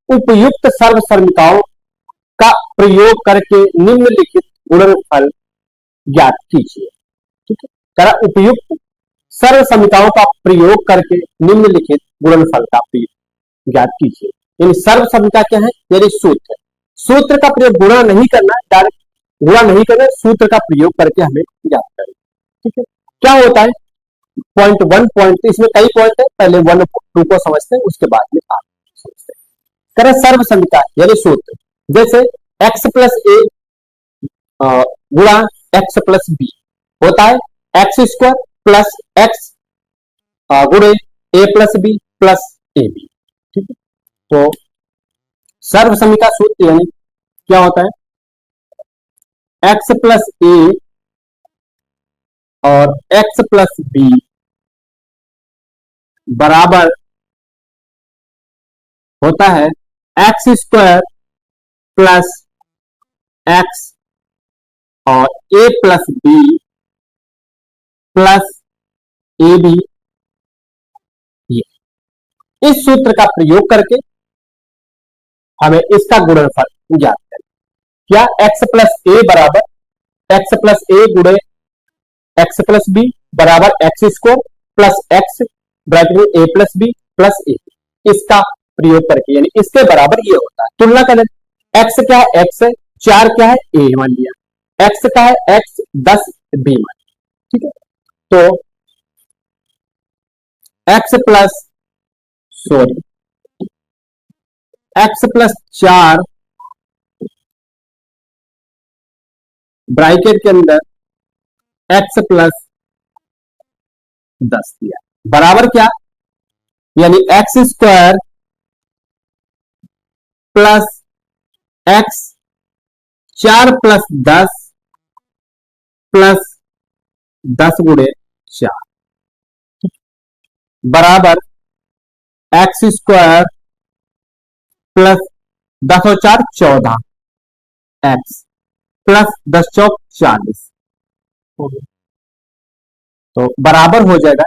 उपयुक्त सर्वसमीकाओं का प्रयोग करके निम्नलिखित गुणनफल ज्ञात कीजिए। ठीक है, करा उपयुक्त सर्वसमीकाओं का प्रयोग करके निम्नलिखित गुणनफल का प्रयोग ज्ञात कीजिए। यानी सर्वसमीका क्या है? यानी सूत्र। सूत्र का प्रयोग गुणा नहीं करना, डायरेक्ट गुणा नहीं करना, सूत्र का प्रयोग करके हमें ज्ञात करना। ठीक है, क्या होता है? पॉइंट वन पॉइंट, इसमें कई पॉइंट है, पहले वन टू को समझते हैं, उसके बाद में आप समझते हैं। करें सर्वसमीका यानी सूत्र, जैसे x प्लस ए गुणा एक्स प्लस बी होता है एक्स स्क्वायर प्लस एक्स गुणे a plus b plus a b. ठीक है, तो सर्वसमीका सूत्र यानी क्या होता है? एक्स प्लस ए और एक्स प्लस बी बराबर होता है एक्स स्क्वायर प्लस एक्स और a plus b plus a b. ये इस सूत्र का प्रयोग करके हमें इसका गुणनफल ज्ञात करें। क्या? एक्स प्लस ए बराबर एक्स प्लस ए गुणे एक्स प्लस बी बराबर x square plus x bracket में ए प्लस बी प्लस ए। इसका प्रयोग करके यानी इसके बराबर ये होता है। तुलना करें, एक्स क्या है? एक्स है, 4 क्या है? ए मान लिया। एक्स का है एक्स 10 बी मान लिया। ठीक है, तो x plus sorry x plus 4 bracket के अंदर एक्स प्लस 10 दिया बराबर क्या? यानी x square plus x 4 plus 10 plus 10 गुणे 4 बराबर एक्स स्क्वायर प्लस 10 और 4 14 एक्स प्लस 10 चौक 40 हो गया। तो बराबर हो जाएगा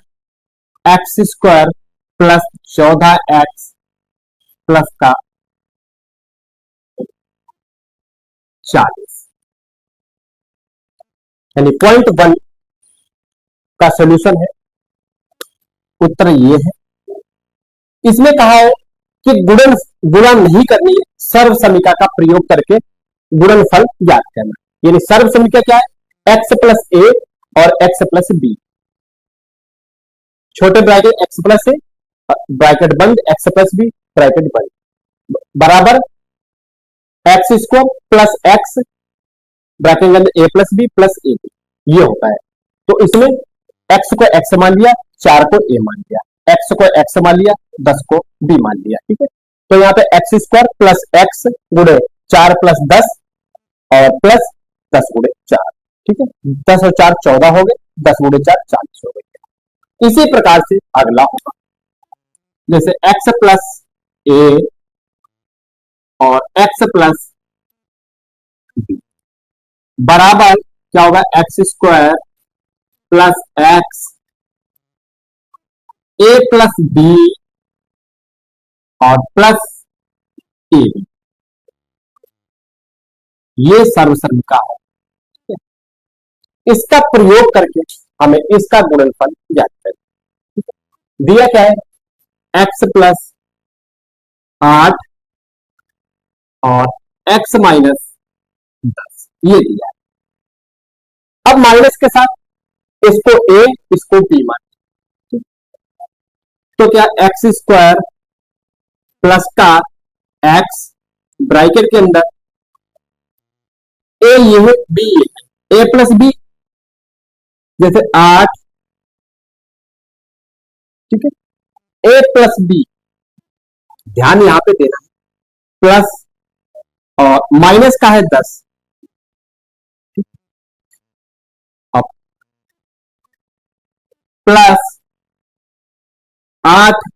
x square plus 14 x plus का 40। यानी पॉइंट वन का सोल्यूशन है, उत्तर ये है। इसमें कहा है कि गुणा नहीं करनी है, सर्वसमीका का प्रयोग करके गुणनफल ज्ञात करना। यानी सर्वसमीका क्या है? एक्स प्लस ए और एक्स प्लस बी, छोटे bracket x plus a bracket बंद एक्स प्लस बी ब्रैकेट बंद बराबर x square plus x bracket के अंदर a plus b plus a b, ये होता है। तो इसमें एक्स को एक्स मान लिया, 4 को ए मान लिया, एक्स को एक्स मान लिया, 10 को बी मान लिया। ठीक है, तो यहाँ पे एक्स स्क्वायर प्लस एक्स गुणे 4 प्लस 10 और प्लस 10 गुणे 4। ठीक है, 10 और 4 14 हो गए, 10 गुणे 4 40 हो गए। इसी प्रकार से अगला होगा, जैसे एक्स प्लस ए और एक्स प्लस बी बराबर क्या होगा? एक्स स्क्वायर प्लस एक्स ए प्लस बी और प्लस ए बी। ये सर्वसमीका है। इसका प्रयोग करके हमें इसका गुणनफल ज्ञात करें। दिया क्या है? एक्स प्लस 8 और एक्स माइनस 10 ये दिया है। अब माइनस के साथ इसको ए इसको बी मान, तो क्या एक्स स्क्वायर प्लस का एक्स ब्रैकेट के अंदर ए ये है बी ये है, ए प्लस बी जैसे 8। ठीक है, ए प्लस बी, ध्यान यहां पे देना है, प्लस और माइनस का है 10। अब प्लस 8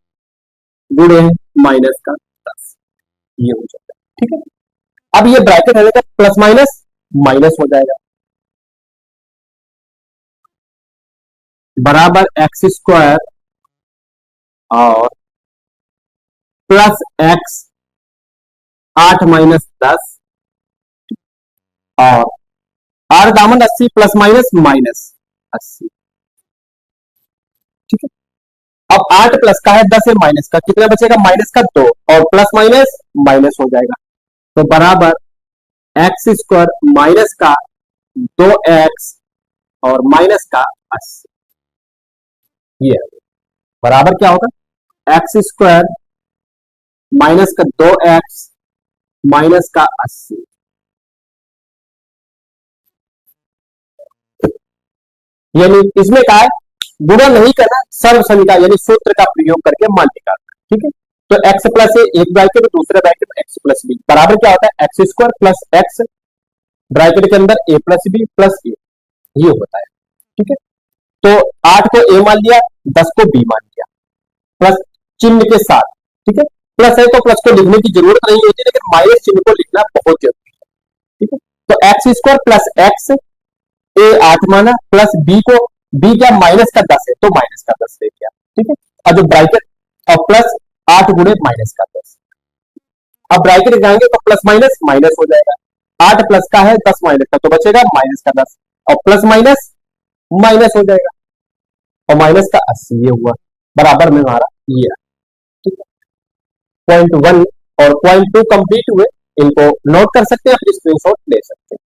गुणे माइनस का 10 ये हो जाएगा। ठीक है, अब ये ब्रैकेट है प्लस माइनस माइनस हो जाएगा बराबर एक्स स्क्वायर और प्लस एक्स 8 माइनस 10 और 8 दामन 80 प्लस माइनस माइनस 80। ठीक है, अब 8 प्लस का है 10 है माइनस का कितना बचेगा, माइनस का 2 और प्लस माइनस माइनस हो जाएगा तो बराबर एक्स स्क्वायर माइनस का 2x और माइनस का 80। ये बराबर क्या होगा, एक्स स्क्वायर माइनस का 2x माइनस का 80। यानी इसमें क्या है, गुणा नहीं करना, सर्व समीकरण यानी सूत्र का प्रयोग करके मान निकालना। ठीक है, तो x प्लस ए एक ब्रैकेट दूसरे ब्रैकेट में x प्लस बी बराबर क्या होता है, x square plus x bracket के अंदर ए प्लस बी प्लस ए, ये होता है। ठीक है, तो 8 को ए मान लिया, 10 को बी मान लिया प्लस चिन्ह के साथ। ठीक है, प्लस है तो प्लस को लिखने की जरूरत नहीं होती, लेकिन माइनस चिन्ह को लिखना बहुत जरूरी है। ठीक है, तो एक्स स्क्वायर प्लस एक्स ए 8 माना प्लस बी को, बी क्या माइनस का 10 है तो माइनस का 10 ले लिया। ठीक है, और जो ब्रैकेट और प्लस 8 गुणे माइनस का 10, अब ब्रैकेट जाएंगे तो प्लस माइनस माइनस हो जाएगा, 8 प्लस का है 10 माइनस का तो बचेगा माइनस का 10 और प्लस माइनस माइनस हो जाएगा और माइनस का 80 ये हुआ बराबर में हमारा ये। ठीक है, पॉइंट 1 और पॉइंट 2 कंप्लीट हुए, इनको नोट कर सकते हैं, अपनी स्क्रीनशॉट ले सकते हैं।